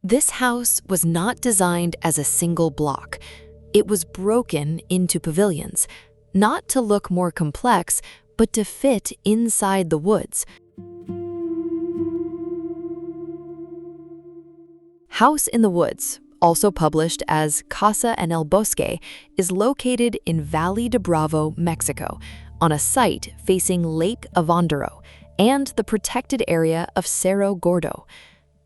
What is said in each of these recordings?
This house was not designed as a single block. It was broken into pavilions, not to look more complex, but to fit inside the woods. House in the Woods, also published as Casa en el Bosque, is located in Valle de Bravo, Mexico, on a site facing Lake Avondero and the protected area of Cerro Gordo.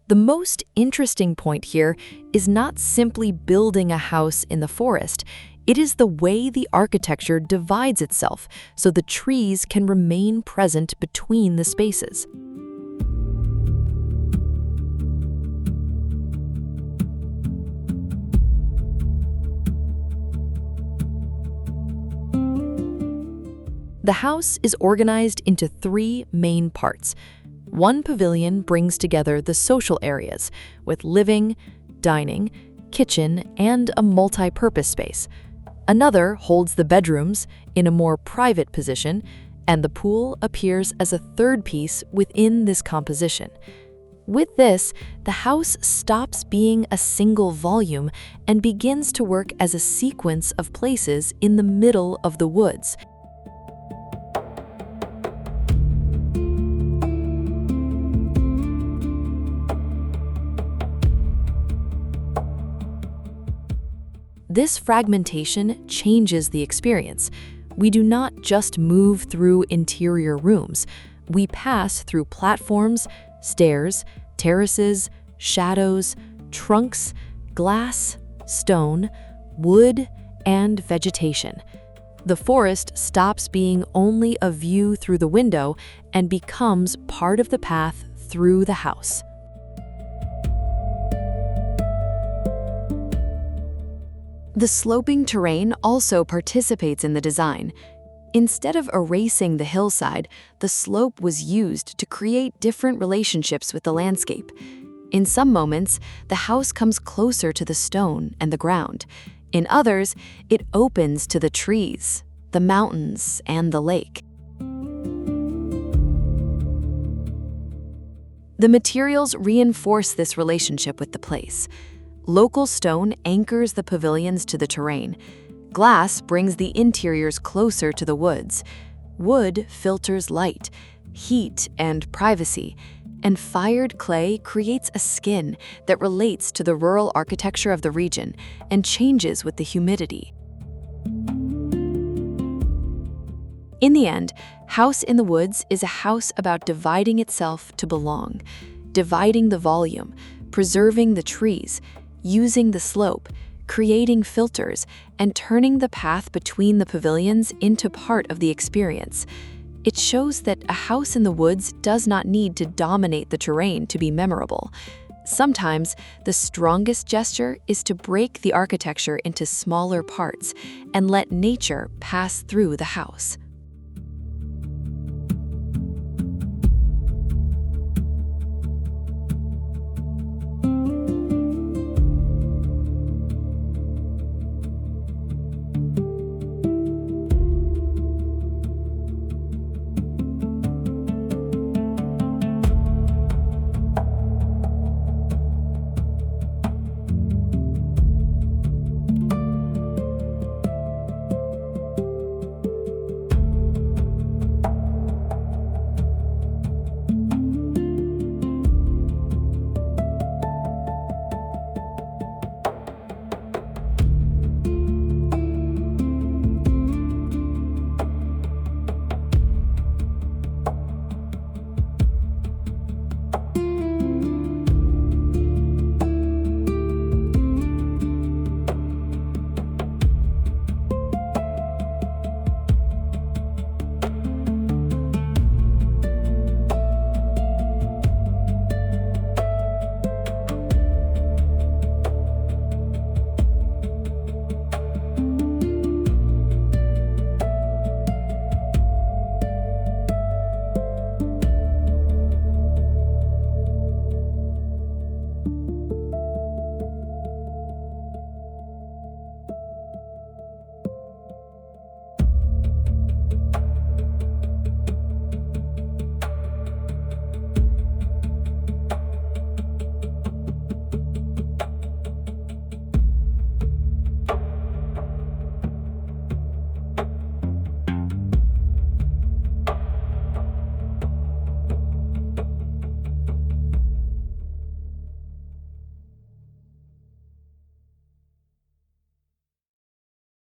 The most interesting point here is not simply building a house in the forest. It is the way the architecture divides itself so the trees can remain present between the spaces. The house is organized into three main parts. One pavilion brings together the social areas with living, dining, kitchen, and a multi-purpose space. Another holds the bedrooms in a more private position, and the pool appears as a third piece within this composition. With this, the house stops being a single volume and begins to work as a sequence of places in the middle of the woods. This fragmentation changes the experience. We do not just move through interior rooms. We pass through platforms, stairs, terraces, shadows, trunks, glass, stone, wood, and vegetation. The forest stops being only a view through the window and becomes part of the path through the house. The sloping terrain also participates in the design. Instead of erasing the hillside, the slope was used to create different relationships with the landscape. In some moments, the house comes closer to the stone and the ground. In others, it opens to the trees, the mountains, and the lake. The materials reinforce this relationship with the place. Local stone anchors the pavilions to the terrain. Glass brings the interiors closer to the woods. Wood filters light, heat, and privacy. And fired clay creates a skin that relates to the rural architecture of the region and changes with the humidity. In the end, House in the Woods is a house about dividing itself to belong, dividing the volume, preserving the trees, using the slope, creating filters, and turning the path between the pavilions into part of the experience. It shows that a house in the woods does not need to dominate the terrain to be memorable. Sometimes, the strongest gesture is to break the architecture into smaller parts and let nature pass through the house.